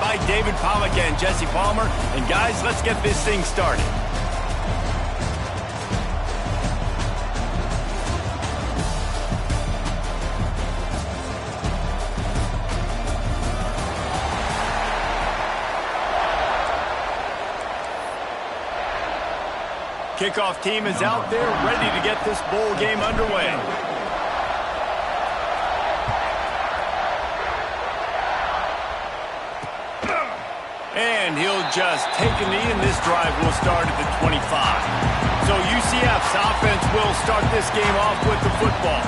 by David Pollock and Jesse Palmer. And guys, let's get this thing started. Kickoff team is out there ready to get this bowl game underway. And he'll just take a knee, and this drive will start at the 25. So UCF's offense will start this game off with the football.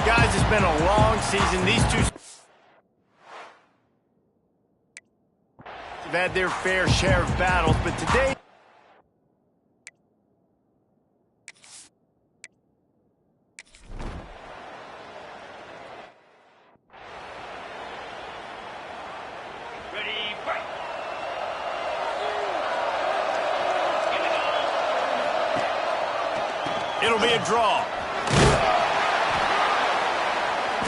Guys, it's been a long season. These two have had their fair share of battles, but today it'll be a draw.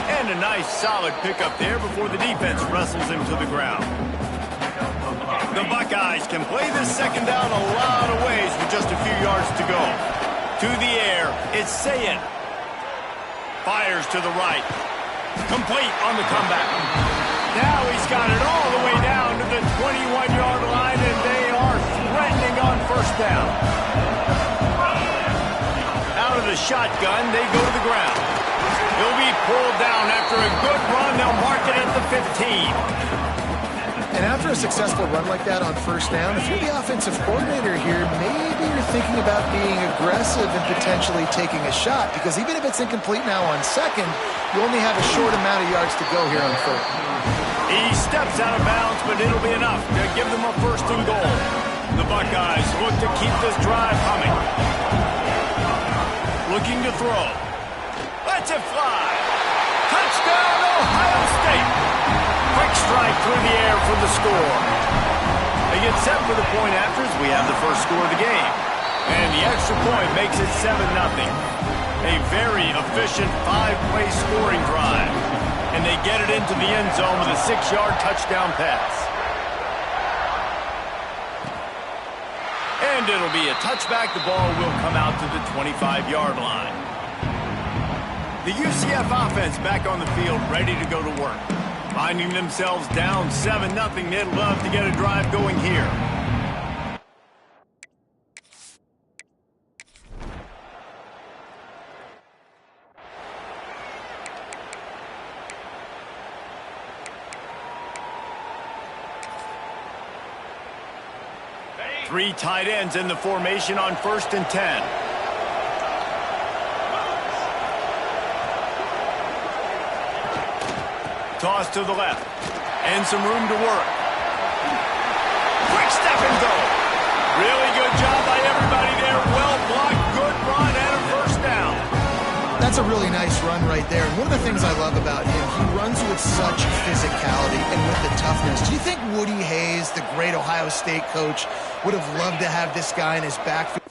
And a nice solid pickup there before the defense wrestles him to the ground. The Buckeyes can play this second down a lot of ways with just a few yards to go. To the air, it's Sayin. Fires to the right. Complete on the comeback. Now he's got it all the way down to the 21-yard line, and they are threatening on first down. Out of the shotgun, they go to the ground. He'll be pulled down after a good run. They'll mark it at the 15. And after a successful run like that on first down, if you're the offensive coordinator here, maybe you're thinking about being aggressive and potentially taking a shot, because even if it's incomplete now on second, you only have a short amount of yards to go here on third. He steps out of bounds, but it'll be enough to give them a first and goal. The Buckeyes look to keep this drive humming. Looking to throw. Lets it fly. Touchdown, Ohio State. Quick strike through the air for the score. They get set for the point after as we have the first score of the game. And the extra point makes it 7-0. A very efficient 5-play scoring drive. And they get it into the end zone with a 6-yard touchdown pass. And it'll be a touchback. The ball will come out to the 25-yard line. The UCF offense back on the field, ready to go to work. Finding themselves down 7-0, they'd love to get a drive going here. Three tight ends in the formation on 1st and 10. Toss to the left. And some room to work. Quick step and go. Really good job by everybody there. Well blocked, good run, and a first down. That's a really nice run right there. And one of the things I love about him, he runs with such physicality and with the toughness. Do you think Woody Hayes, the great Ohio State coach, would have loved to have this guy in his backfield?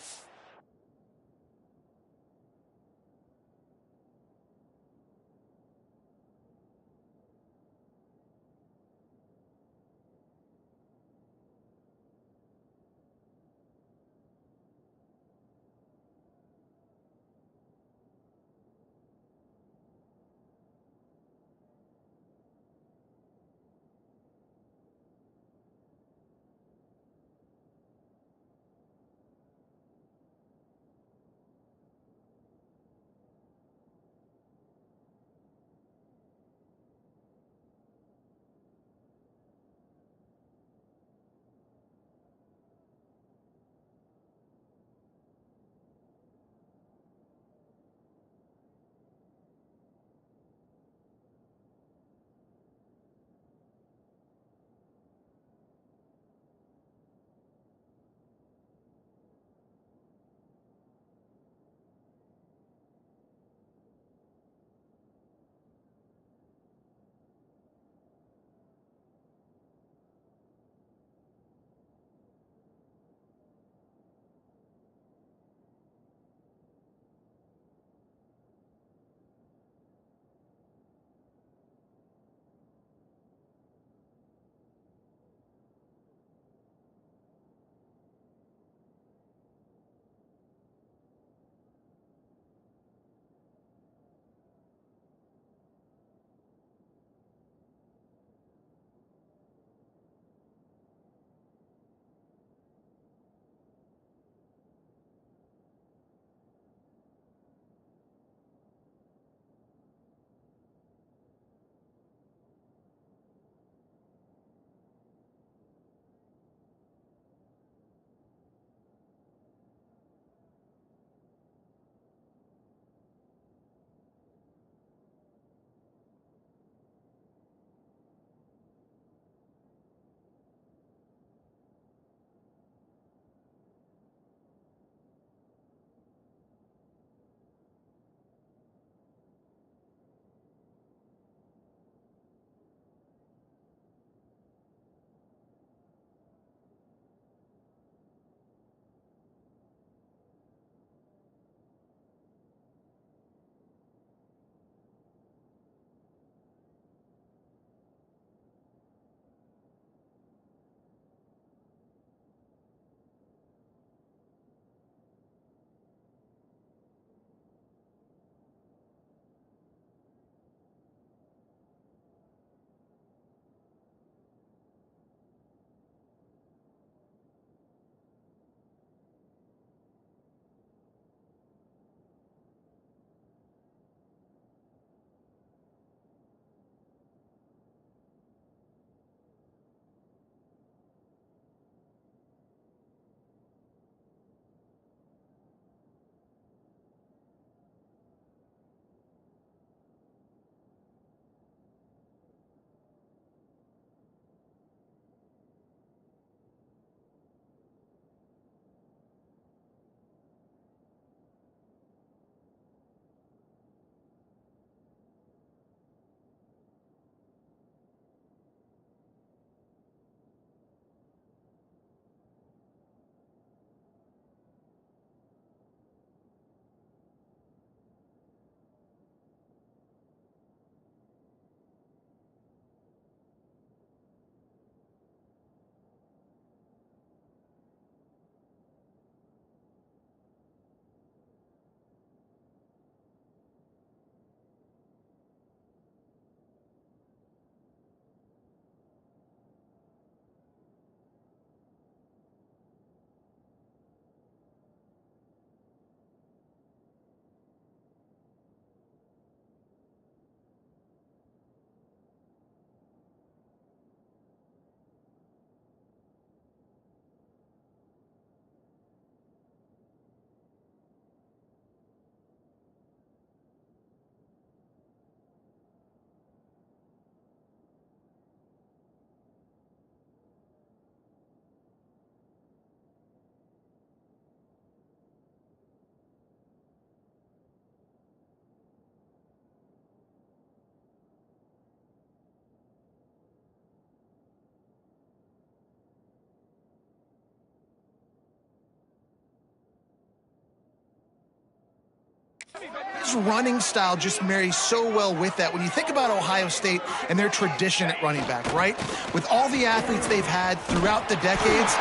His running style just marries so well with that. When you think about Ohio State and their tradition at running back, right? With all the athletes they've had throughout the decades,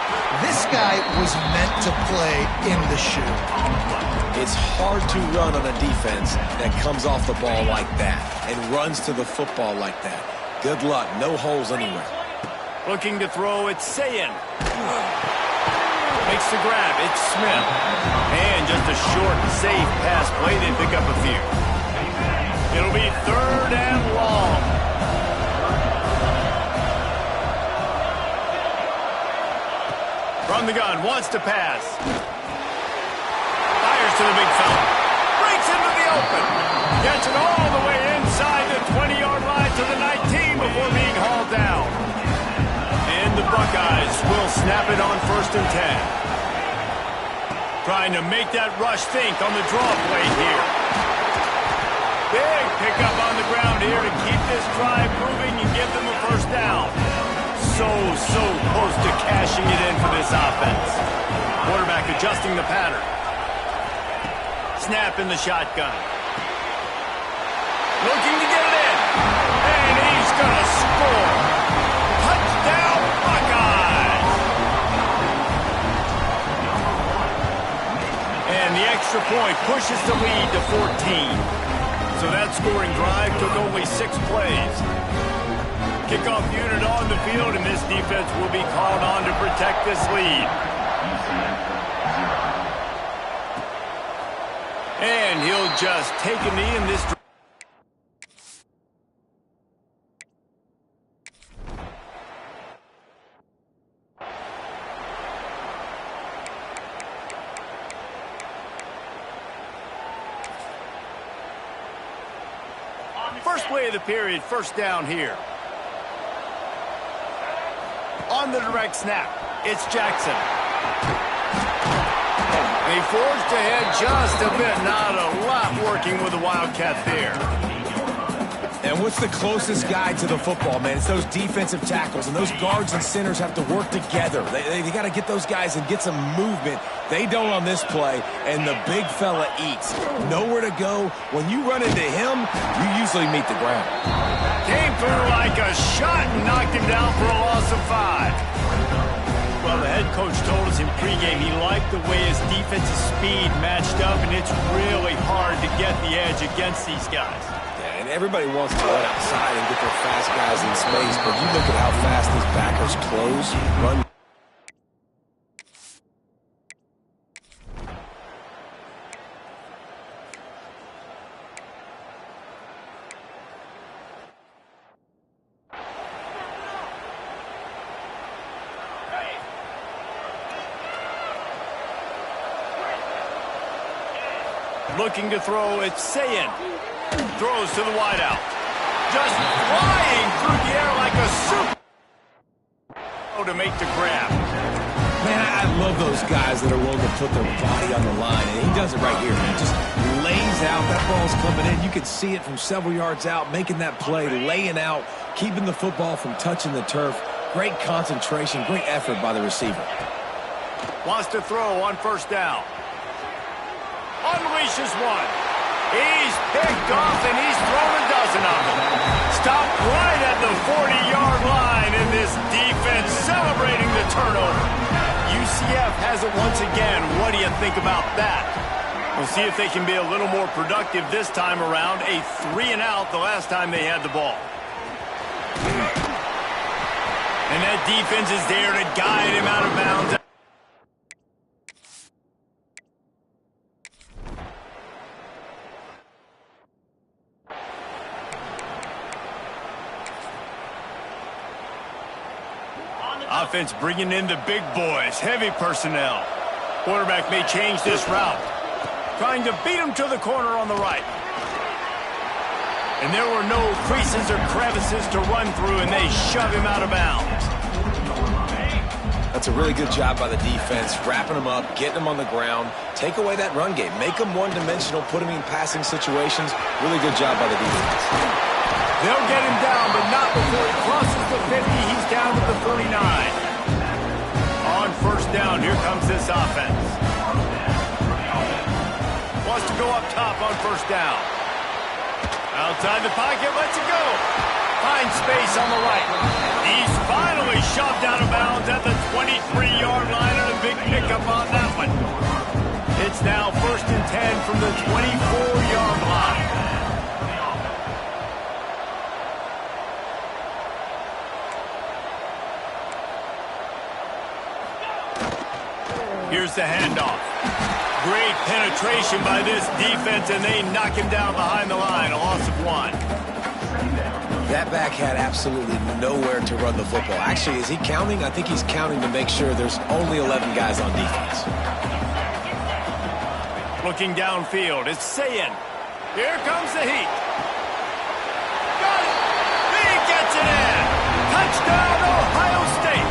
this guy was meant to play in the shoe. It's hard to run on a defense that comes off the ball like that and runs to the football like that. Good luck. No holes anywhere. Looking to throw, it's Sayin. Makes the grab, it's Smith. And just a short, safe pass play, they pick up a few. It'll be 3rd and long. From the gun, wants to pass. Fires to the big fella. Breaks into the open. Gets it all the way inside the 20-yard line to the 19 before being hauled down. And the Buckeyes will snap it on 1st and 10. Trying to make that rush think on the draw play here. Big pickup on the ground here to keep this drive moving and give them a 1st down. So close to cashing it in for this offense. Quarterback adjusting the pattern. Snap in the shotgun. Looking to get it in. And he's going to score. Touchdown, Buckeyes! And the extra point pushes the lead to 14. So that scoring drive took only 6 plays. Kickoff unit on the field, and this defense will be called on to protect this lead. And he'll just take a knee in this drive. First play of the period, 1st down here. On the direct snap, it's Jackson. He forged ahead just a bit, not a lot working with the Wildcat there. And what's the closest guy to the football, man? It's those defensive tackles, and those guards and centers have to work together. They got to get those guys and get some movement. They don't on this play, and the big fella eats. Nowhere to go. When you run into him, you usually meet the ground. Came through like a shot and knocked him down for a loss of 5. Well, the head coach told us in pregame he liked the way his defensive speed matched up, and it's really hard to get the edge against these guys. Yeah, and everybody wants to run outside and get their fast guys in space, but you look at how fast these backers close, run. Looking to throw, it's Sayin. Throws to the wideout. Just flying through the air like a super. To make the grab. Man, I love those guys that are willing to put their body on the line, and he does it right here. He just lays out. That ball's coming in. You can see it from several yards out, making that play, laying out, keeping the football from touching the turf. Great concentration, great effort by the receiver. Wants to throw on 1st down. Unleashes one. He's picked off, and he's thrown a dozen of them. Stopped right at the 40-yard line, and this defense celebrating the turnover. UCF has it once again. What do you think about that? We'll see if they can be a little more productive this time around. A 3-and-out the last time they had the ball. And that defense is there to guide him out of bounds. Offense bringing in the big boys, heavy personnel. Quarterback may change this route. Trying to beat him to the corner on the right. And there were no creases or crevices to run through, and they shove him out of bounds. That's a really good job by the defense, wrapping them up, getting them on the ground. Take away that run game. Make them one-dimensional, put them in passing situations. Really good job by the defense. They'll get him down, but not before he crosses the 50. He's down to the 39. On 1st down, here comes this offense. wants to go up top on first down. Outside the pocket, lets it go. Finds space on the right. He's finally shoved out of bounds at the 23-yard line, and a big pickup on that one. It's now 1st and 10 from the 24-yard line. Here's the handoff. Great penetration by this defense, and they knock him down behind the line. A loss of 1. That back had absolutely nowhere to run the football. Actually, is he counting? I think he's counting to make sure there's only 11 guys on defense. Looking downfield, it's Sayin. Here comes the heat. Got it! He gets it in! Touchdown, Ohio State!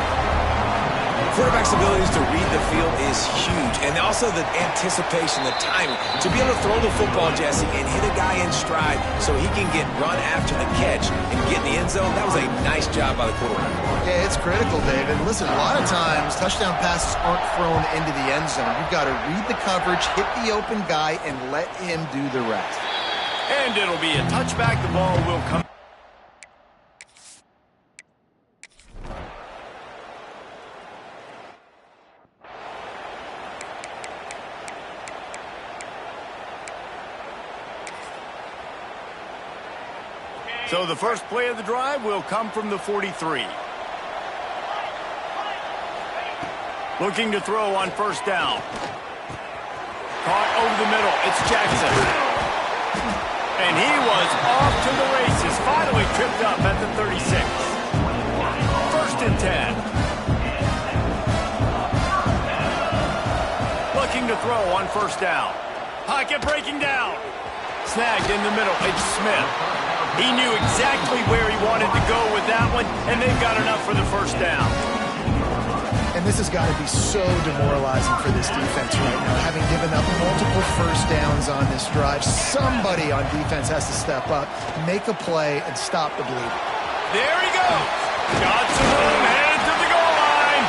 Quarterback's abilities to read the field is huge, and also the anticipation, the timing. To be able to throw the football, Jesse, and hit a guy in stride so he can get run after the catch and get in the end zone, that was a nice job by the quarterback. Yeah, it's critical, David. Listen, a lot of times, touchdown passes aren't thrown into the end zone. You've got to read the coverage, hit the open guy, and let him do the rest. And it'll be a touchback. The ball will come. So the first play of the drive will come from the 43. Looking to throw on first down. Caught over the middle. It's Jackson. And he was off to the races. Finally tripped up at the 36. 1st and 10. Looking to throw on first down. Pocket breaking down. Snagged in the middle. It's Smith. He knew exactly where he wanted to go with that one, and they've got enough for the first down. And this has got to be so demoralizing for this defense right now, having given up multiple first downs on this drive. Somebody on defense has to step up, make a play, and stop the bleeding. There he goes. Got some room, headed to the goal line.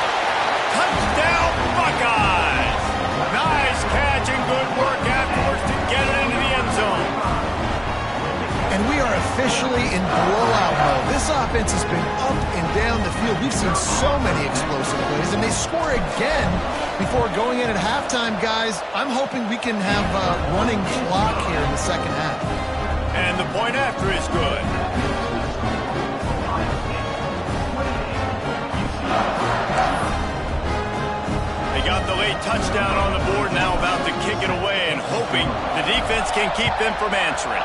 Touchdown, Buckeyes. Nice catch and good work afterwards to get it into the end zone. And we are officially in blowout mode. This offense has been up and down the field. We've seen so many explosive plays, and they score again before going in at halftime, guys. I'm hoping we can have a running clock here in the second half. And the point after is good. They got the late touchdown on the board, now about to kick it away and hoping the defense can keep them from answering.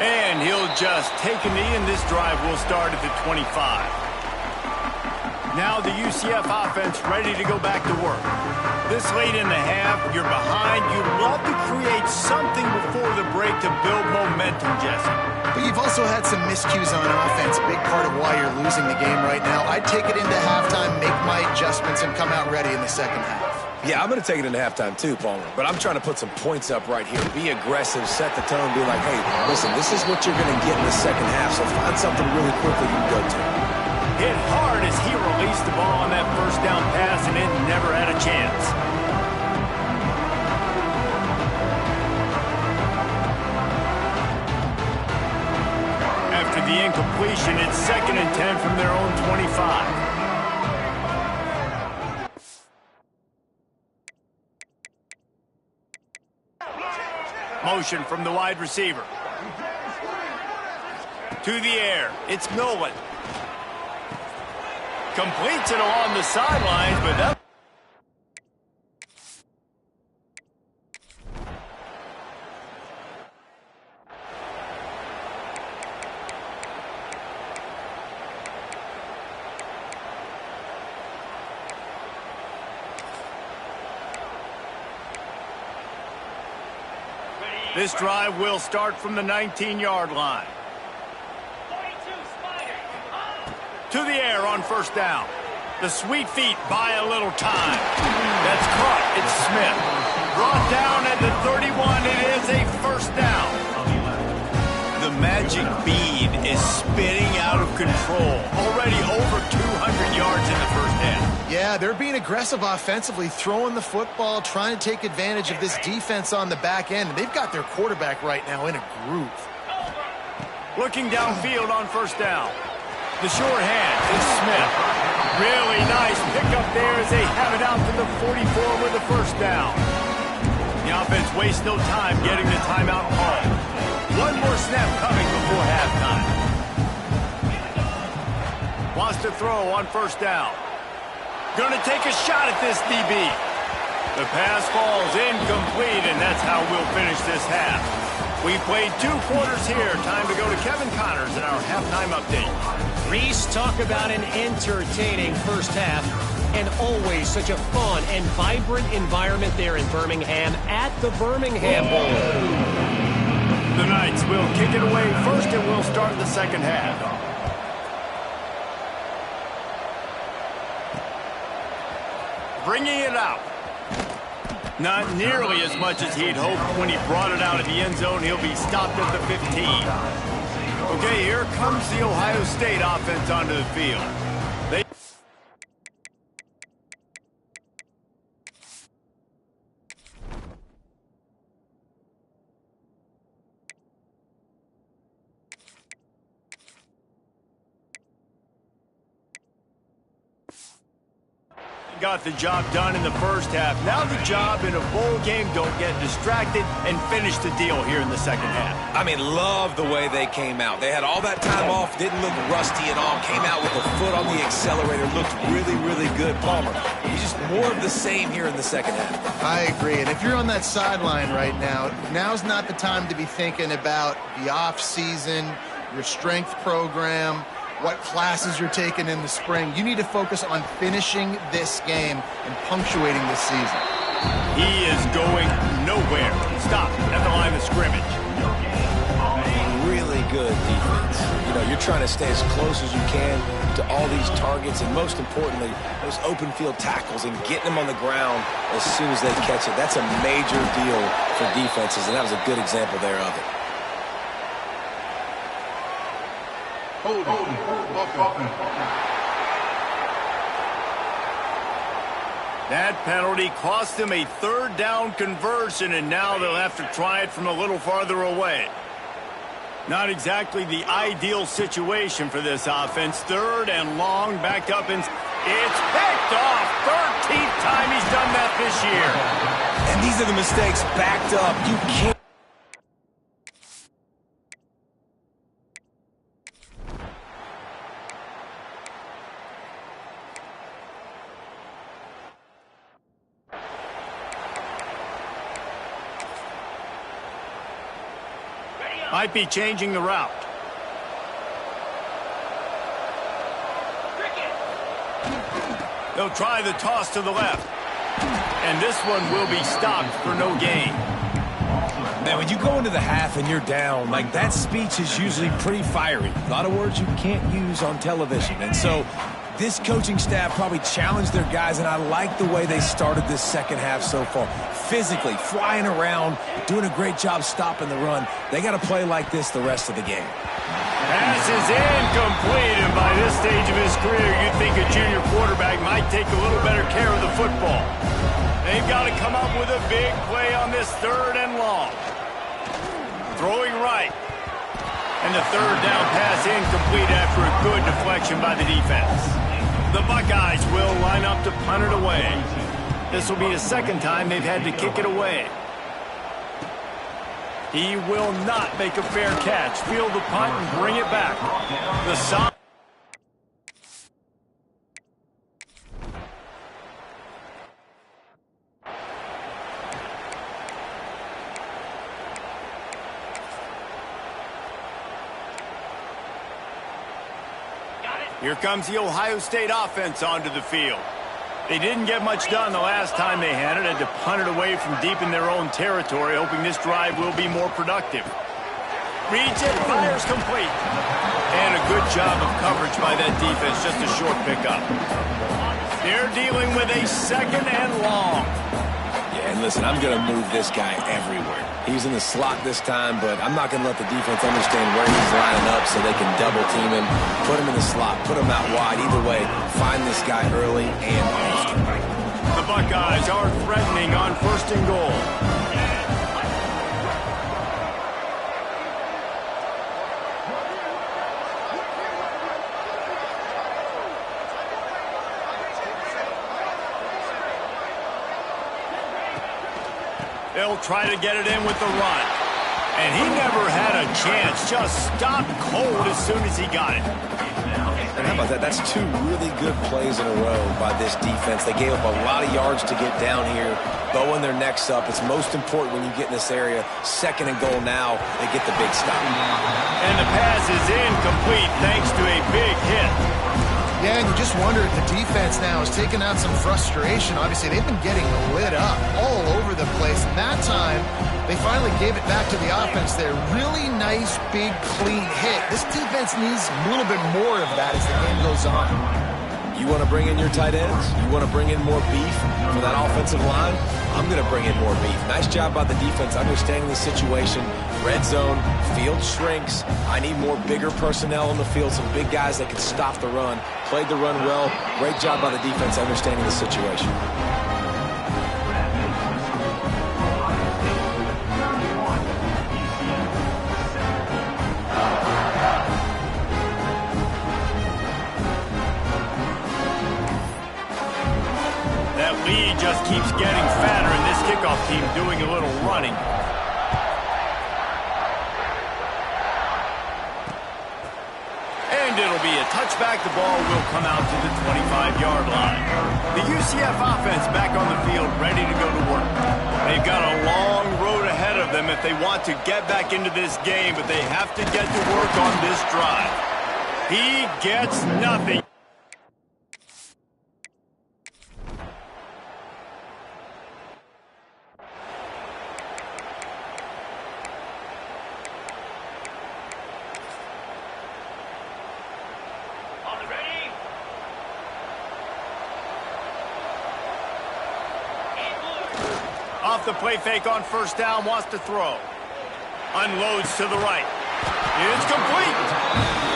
And he'll just take a knee, and this drive will start at the 25. Now the UCF offense ready to go back to work. This late in the half, you're behind. You'd love to create something before the break to build momentum, Jesse. But you've also had some miscues on offense, a big part of why you're losing the game right now. I'd take it into halftime, make my adjustments, and come out ready in the second half. Yeah, I'm going to take it into halftime too, Palmer. But I'm trying to put some points up right here. Be aggressive, set the tone, be like, hey, listen, this is what you're going to get in the second half, so find something really quickly you can go to. Hit hard as he released the ball on that first down pass, and it never had a chance. After the incompletion, it's 2nd and 10 from their own 25. Motion from the wide receiver. To the air. It's Nolan. Completes it along the sidelines, but that... This drive will start from the 19-yard line. To the air on first down. The sweet feet buy a little time. That's caught. It's Smith. Brought down at the 31. It is a first down. The magic bead is spinning out of control. Already over 200 yards in the first half. Yeah, they're being aggressive offensively, throwing the football, trying to take advantage of this defense on the back end. And they've got their quarterback right now in a groove. Looking downfield on first down. The short hand is Smith. Really nice pickup there as they have it out to the 44 with the first down. The offense wastes no time getting the timeout call. One more snap coming before halftime. Wants to throw on first down. Going to take a shot at this DB. The pass falls incomplete, and that's how we'll finish this half. We played 2 quarters here. Time to go to Kevin Connors in our halftime update. Reese, talk about an entertaining first half. And always such a fun and vibrant environment there in Birmingham at the Birmingham Bowl. The Knights will kick it away first, and we'll start the second half. Bringing it out. Not nearly as much as he'd hoped when he brought it out of the end zone. He'll be stopped at the 15. Okay, here comes the Ohio State offense onto the field. They got the job done in the first half. Now the job in a bowl game, don't get distracted and finish the deal here in the second half. I mean, love the way they came out. They had all that time off, didn't look rusty at all, came out with a foot on the accelerator, looked really, really good. Palmer, he's just more of the same here in the second half. I agree. And if you're on that sideline right now, now's not the time to be thinking about the off-season, your strength program, what classes you're taking in the spring. You need to focus on finishing this game and punctuating this season. He is going nowhere. Stop at the line of scrimmage. Really good defense. You know, you're trying to stay as close as you can to all these targets, and most importantly, those open field tackles and getting them on the ground as soon as they catch it. That's a major deal for defenses, and that was a good example there of it. That penalty cost them a third down conversion, and now they'll have to try it from a little farther away. Not exactly the ideal situation for this offense. Third and long, backed up, and it's picked off. 13th time he's done that this year. And these are the mistakes backed up. You can't. Might be changing the route. They'll try the toss to the left. And this one will be stopped for no gain. Man, when you go into the half and you're down, like, that speech is usually pretty fiery. A lot of words you can't use on television. And so this coaching staff probably challenged their guys, and I like the way they started this second half so far. Physically, flying around, doing a great job stopping the run. They got to play like this the rest of the game. Pass is incomplete, and by this stage of his career, you'd think a junior quarterback might take a little better care of the football. They've got to come up with a big play on this third and long. Throwing right. And the third down pass incomplete after a good deflection by the defense. The Buckeyes will line up to punt it away. This will be the second time they've had to kick it away. He will not make a fair catch. Field the punt and bring it back. The side. Here comes the Ohio State offense onto the field. They didn't get much done the last time they had it, to punt it away from deep in their own territory, hoping this drive will be more productive. Reads it, fires complete. And a good job of coverage by that defense, just a short pickup. They're dealing with a second and long. Yeah, And listen, I'm going to move this guy everywhere. He's in the slot this time, but I'm not going to let the defense understand where he's lining up so they can double team him, put him in the slot, put him out wide. Either way, find this guy early and often. The Buckeyes are threatening on 1st and goal. They'll try to get it in with the run. And he never had a chance. Just stopped cold as soon as he got it. And how about that? That's 2 really good plays in a row by this defense. They gave up a lot of yards to get down here, bowing their necks up. It's most important when you get in this area. 2nd and goal now, they get the big stop. And the pass is incomplete thanks to a big hit. Yeah, and you just wonder if the defense now is taking out some frustration. Obviously, they've been getting lit up all over the place. And that time, they finally gave it back to the offense there. Really nice, big, clean hit. This defense needs a little bit more of that as the game goes on. You want to bring in your tight ends? You want to bring in more beef for that offensive line? I'm going to bring in more beef. Nice job by the defense understanding the situation. Red zone, field shrinks. I need more bigger personnel on the field, some big guys that can stop the run. Played the run well. Great job by the defense understanding the situation. That lead just keeps getting fatter, and this kickoff team doing a little running. And it'll be a touchback. The ball will come out to the 25-yard line. The UCF offense back on the field, ready to go to work. They've got a long road ahead of them if they want to get back into this game, but they have to get to work on this drive. He gets nothing. Off the play fake on 1st down, wants to throw. Unloads to the right. It's complete.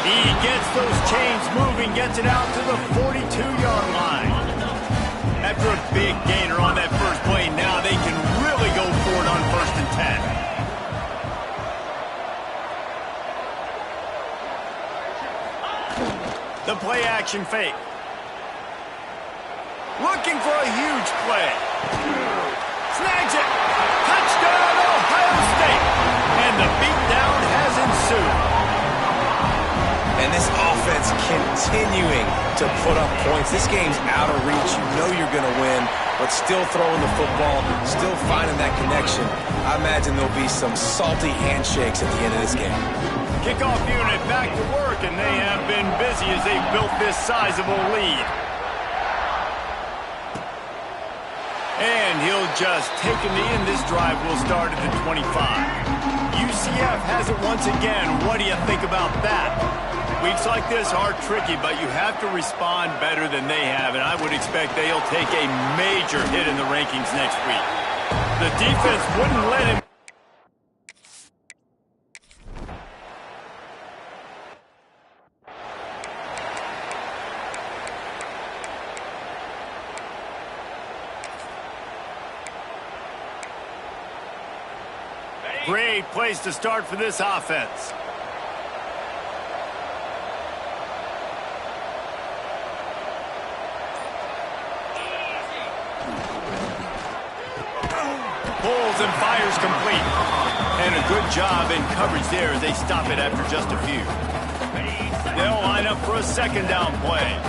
He gets those chains moving, gets it out to the 42-yard line. After a big gainer on that first play, now they can really go for it on 1st and 10. The play action fake. Looking for a huge play. Snags it. Touchdown, Ohio State. And the beatdown has ensued. And this offense continuing to put up points. This game's out of reach. You know you're going to win, but still throwing the football, still finding that connection. I imagine there'll be some salty handshakes at the end of this game. Kickoff unit back to work, and they have been busy as they've built this sizable lead. And he'll just take a knee, and this drive will start at the 25. UCF has it once again. What do you think about that? Weeks like this are tricky, but you have to respond better than they have, and I would expect they'll take a major hit in the rankings next week. The defense wouldn't let him. Great place to start for this offense. Pulls and fires complete. And a good job in coverage there as they stop it after just a few. They'll line up for a 2nd down play.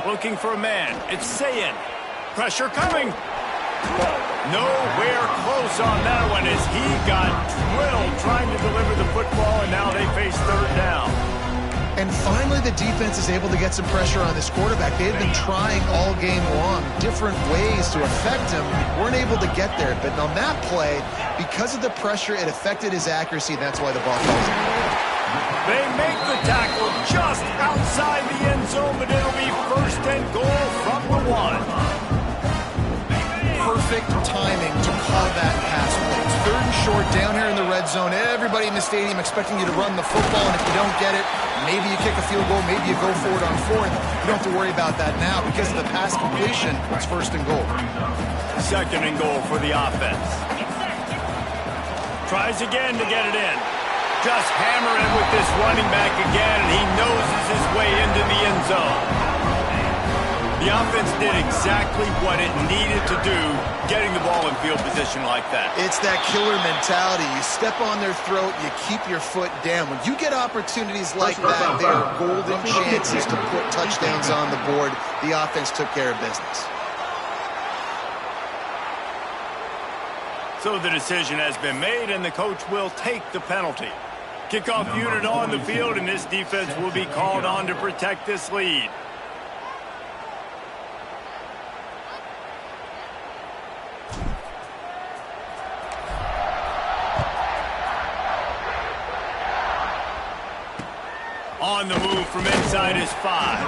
Looking for a man. It's Sayin. Pressure coming. Nowhere close on that one as he got drilled trying to deliver the football, and now they face 3rd down. And finally, the defense is able to get some pressure on this quarterback. They had been trying all game long, different ways to affect him, weren't able to get there. But on that play, because of the pressure, it affected his accuracy, and that's why the ball falls in. They make the tackle just outside the end zone, but it'll be first and goal from the 1. Perfect timing to call that pass play. It's 3rd and short down here in the red zone. Everybody in the stadium expecting you to run the football, and if you don't get it, maybe you kick a field goal, maybe you go for it on 4th. You don't have to worry about that now. Because of the pass completion, it's 1st and goal. 2nd and goal for the offense. Tries again to get it in. Just hammering with this running back again, and he noses his way into the end zone. The offense did exactly what it needed to do, getting the ball in field position like that. It's that killer mentality. You step on their throat, you keep your foot down. When you get opportunities like that, there are golden chances to put touchdowns on the board. The offense took care of business. So the decision has been made, and the coach will take the penalty. Kickoff unit on the field, and this defense will be called on to protect this lead. On the move from inside his 5.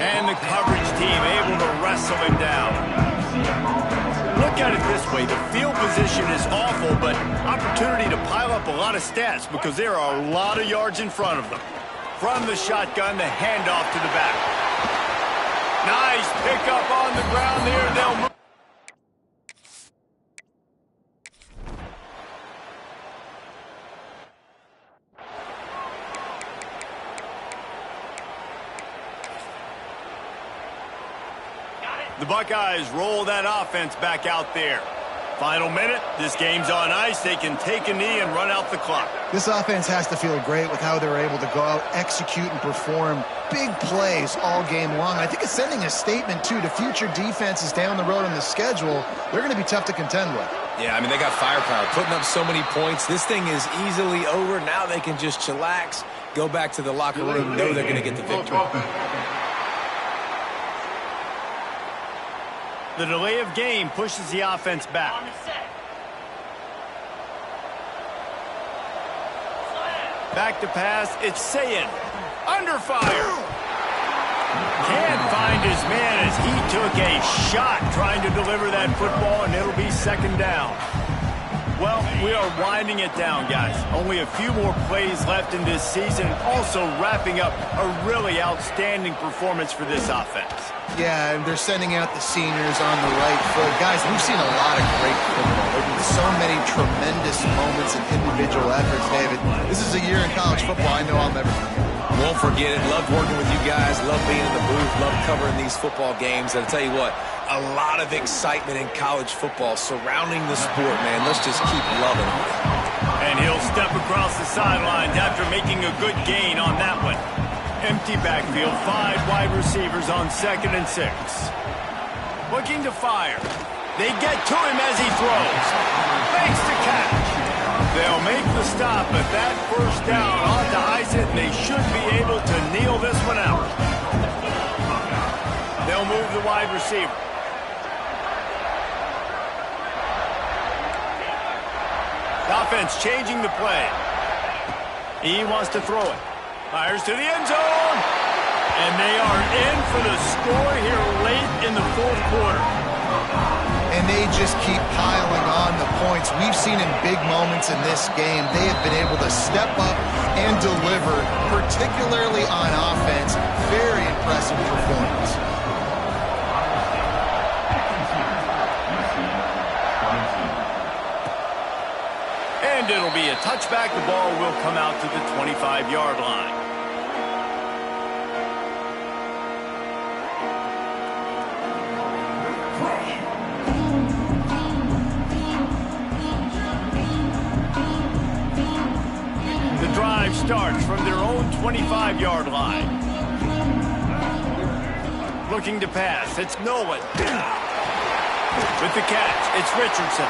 And the coverage team able to wrestle him down. Look at it this way. The field position is awful, but opportunity to pile up a lot of stats because there are a lot of yards in front of them. From the shotgun, the handoff to the back. Nice pickup on the ground there. They'll move. The Buckeyes roll that offense back out there. Final minute, this game's on ice. They can take a knee and run out the clock. This offense has to feel great with how they're able to go out, execute, and perform big plays all game long. I think it's sending a statement, too, to future defenses down the road on the schedule. They're going to be tough to contend with. Yeah, I mean, they got firepower, putting up so many points. This thing is easily over. Now they can just chillax, go back to the locker room, know they're going to get the victory. The delay of game pushes the offense back. Back to pass, it's Sayin. Under fire. Can't find his man as he took a shot trying to deliver that football, and it'll be 2nd down. Well, we are winding it down, guys. Only a few more plays left in this season, also wrapping up a really outstanding performance for this offense. Yeah, and they're sending out the seniors on the right foot. Guys, we've seen a lot of great football. There have been so many tremendous moments and individual efforts, David. This is a year in college football I know I'll never forget. Won't forget it. Loved working with you guys. Loved being in the booth. Loved covering these football games. And I'll tell you what, a lot of excitement in college football surrounding the sport, man. Let's just keep loving it. And he'll step across the sidelines after making a good gain on that one. Empty backfield, 5 wide receivers on 2nd and 6. Looking to fire. They get to him as he throws. Makes the catch. They'll make the stop, but that 1st down ought to ice it, and they should be able to kneel this one out. They'll move the wide receiver. The offense changing the play. He wants to throw it. Fires to the end zone. And they are in for the score here late in the 4th quarter. And they just keep piling on the points. We've seen in big moments in this game, they have been able to step up and deliver, particularly on offense. Very impressive performance. And it'll be a touchback. The ball will come out to the 25-yard line. The drive starts from their own 25-yard line. Looking to pass. It's Nolan. With the catch, it's Richardson.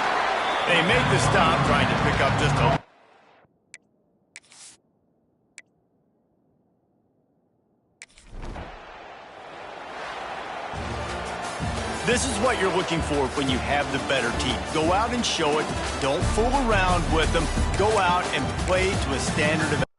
They make the stop, trying to pick up just a... This is what you're looking for when you have the better team. Go out and show it. Don't fool around with them. Go out and play to a standard of